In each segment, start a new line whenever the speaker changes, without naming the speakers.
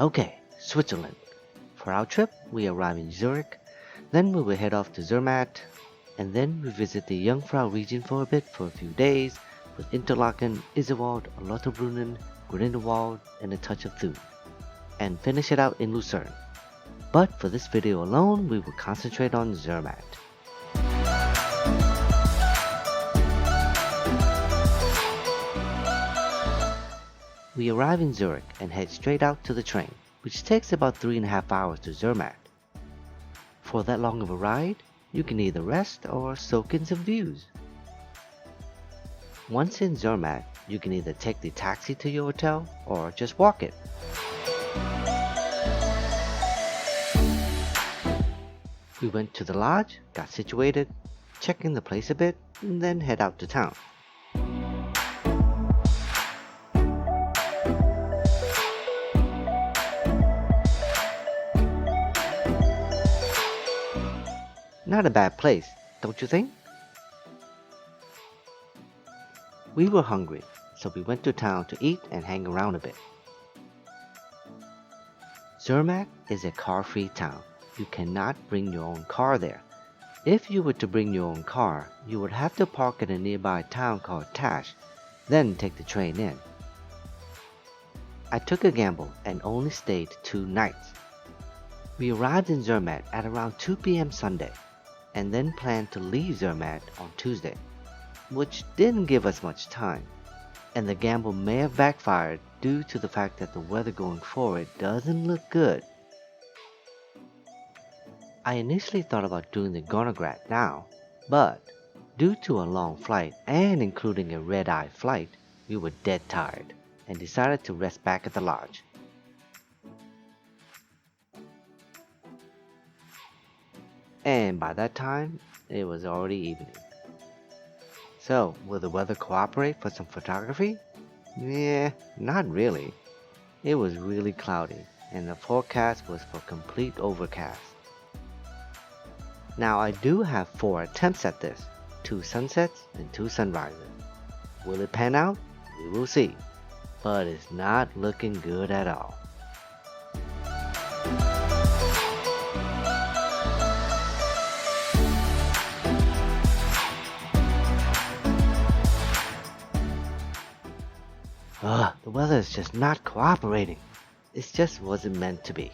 Okay, Switzerland. For our trip, we arrive in Zurich, then we will head off to Zermatt, and then we visit the Jungfrau region for a bit for a few days with Interlaken, Iserwald, Lauterbrunnen, Grindelwald, and a touch of Thun, and finish it out in Lucerne. But for this video alone, we will concentrate on Zermatt. We arrive in Zurich and head straight out to the train, which takes about 3.5 hours to Zermatt. For that long of a ride, you can either rest or soak in some views. Once in Zermatt, you can either take the taxi to your hotel or just walk it. We went to the lodge, got situated, checked in the place a bit, and then head out to town. Not a bad place, don't you think? We were hungry, so we went to town to eat and hang around a bit. Zermatt is a car-free town. You cannot bring your own car there. If you were to bring your own car, you would have to park at a nearby town called Tash, then take the train in. I took a gamble and only stayed 2 nights. We arrived in Zermatt at around 2 p.m. Sunday, and then planned to leave Zermatt on Tuesday, which didn't give us much time, and the gamble may have backfired due to the fact that the weather going forward doesn't look good. I initially thought about doing the Gonergrat now, but due to a long flight and including a red-eye flight, we were dead tired and decided to rest back at the lodge. And by that time, it was already evening. So, will the weather cooperate for some photography? Yeah, not really. It was really cloudy, and the forecast was for complete overcast. Now I do have 4 attempts at this, 2 sunsets and 2 sunrises. Will it pan out? We will see, but it's not looking good at all. The weather is just not cooperating. It just wasn't meant to be.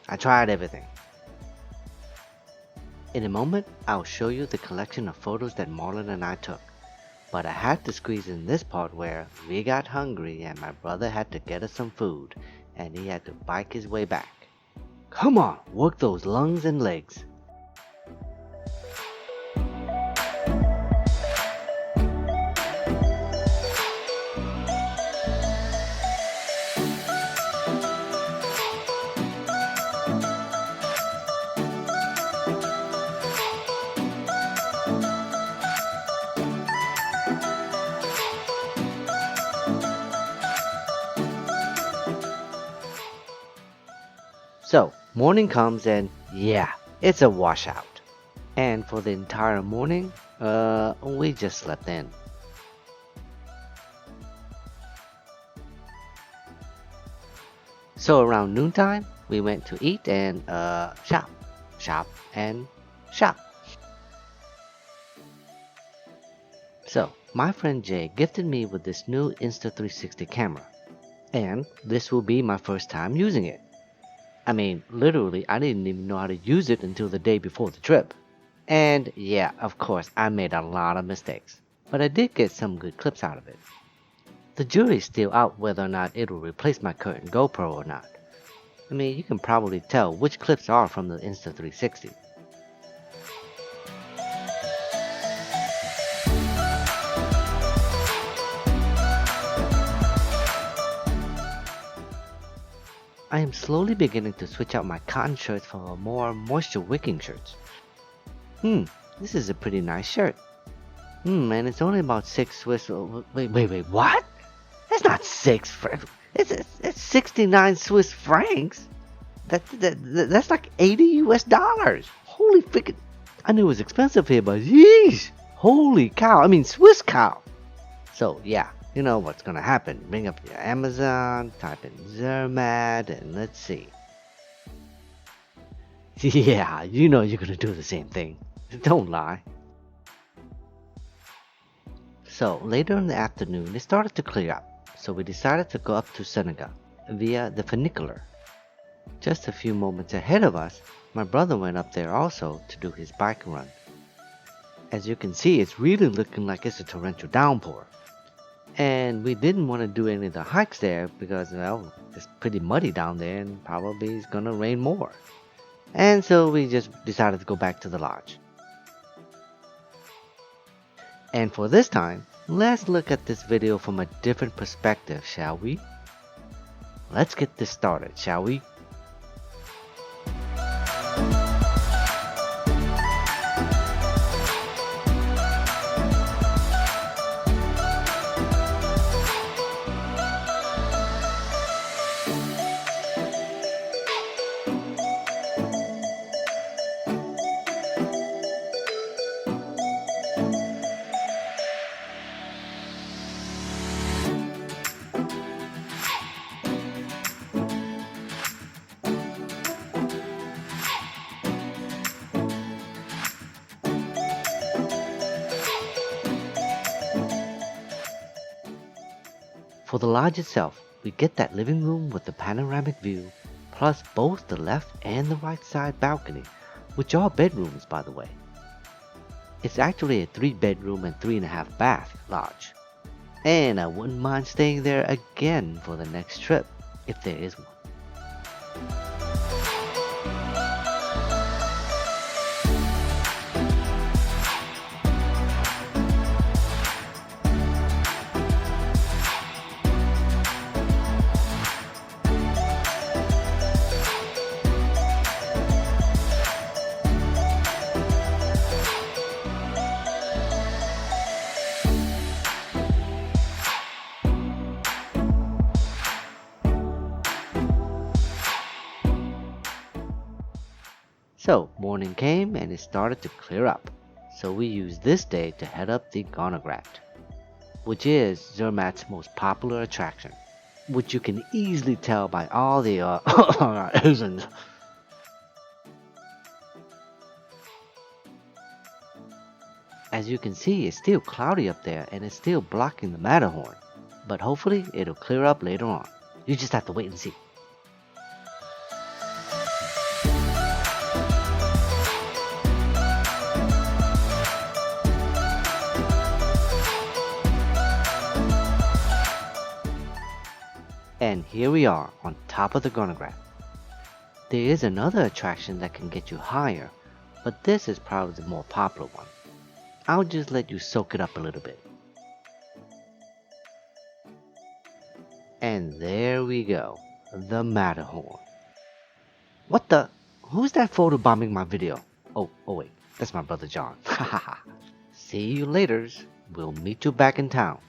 I tried everything. In a moment, I'll show you the collection of photos that Marlon and I took. But I had to squeeze in this part where we got hungry and my brother had to get us some food, and he had to bike his way back. Come on, work those lungs and legs. So, morning comes and yeah, it's a washout. And for the entire morning, we just slept in. So around noontime, we went to eat and shop and shop. So, my friend Jay gifted me with this new Insta360 camera. And this will be my first time using it. I mean, literally, I didn't even know how to use it until the day before the trip. And yeah, of course, I made a lot of mistakes, but I did get some good clips out of it. The jury's still out whether or not it will replace my current GoPro or not. I mean, you can probably tell which clips are from the Insta360. I am slowly beginning to switch out my cotton shirts for more moisture-wicking shirts. This is a pretty nice shirt. And it's only about 6 Swiss... Wait, what? That's not 6 francs. It's 69 Swiss francs. That's like $80 US. Holy freaking... I knew it was expensive here, but yeesh. Holy cow. I mean, Swiss cow. So, yeah, You know what's gonna happen. Bring up your Amazon, type in Zermatt, and let's see. Yeah, you know you're gonna do the same thing. Don't lie. So later in the afternoon, it started to clear up, so we decided to go up to Senegal via the funicular. Just a few moments ahead of us, my brother went up there also to do his bike run. As you can see, it's really looking like it's a torrential downpour. And we didn't want to do any of the hikes there because, well, it's pretty muddy down there and probably it's gonna rain more. And so we just decided to go back to the lodge. And for this time, let's look at this video from a different perspective, shall we? Let's get this started, shall we? For the lodge itself, we get that living room with the panoramic view, plus both the left and the right side balcony, which are bedrooms by the way. It's actually a 3-bedroom and 3.5 bath lodge, and I wouldn't mind staying there again for the next trip, if there is one. So morning came and it started to clear up, so we used this day to head up the Gonergrat, which is Zermatt's most popular attraction, which you can easily tell by all the isn't. As you can see, it's still cloudy up there and it's still blocking the Matterhorn, but hopefully it'll clear up later on. You just have to wait and see. And here we are on top of the Gonergrat. There is another attraction that can get you higher, but this is probably the more popular one. I'll just let you soak it up a little bit. And there we go, the Matterhorn. What the? Who's that photobombing my video? Oh wait, that's my brother John. Hahaha. See you laters. We'll meet you back in town.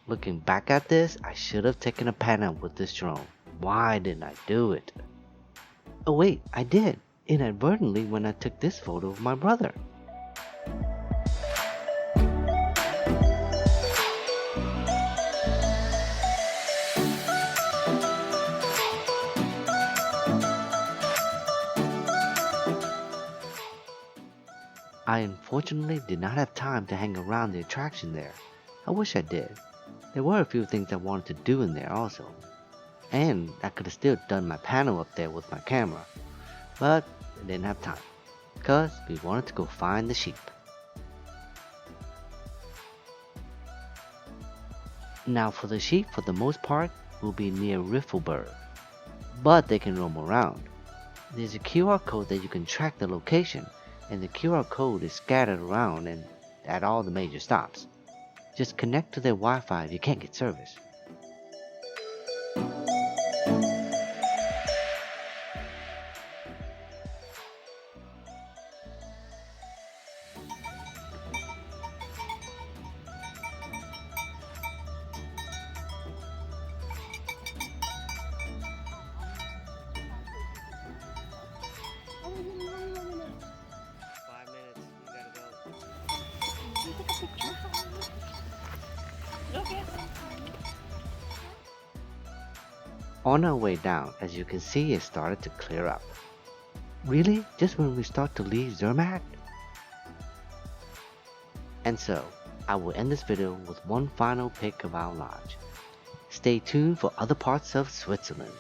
Looking back at this, I should have taken a pan with this drone. Why didn't I do it? Oh wait, I did, inadvertently when I took this photo of my brother. I unfortunately did not have time to hang around the attraction there. I wish I did. There were a few things I wanted to do in there also. And I could have still done my panel up there with my camera. But we didn't have time, because we wanted to go find the sheep. Now for the sheep, for the most part, will be near Riffelberg, but they can roam around. There's a QR code that you can track the location, and the QR code is scattered around and at all the major stops. Just connect to their Wi-Fi if you can't get service. On our way down, as you can see, it started to clear up. Really? Just when we start to leave Zermatt? And so, I will end this video with one final pic of our lodge. Stay tuned for other parts of Switzerland.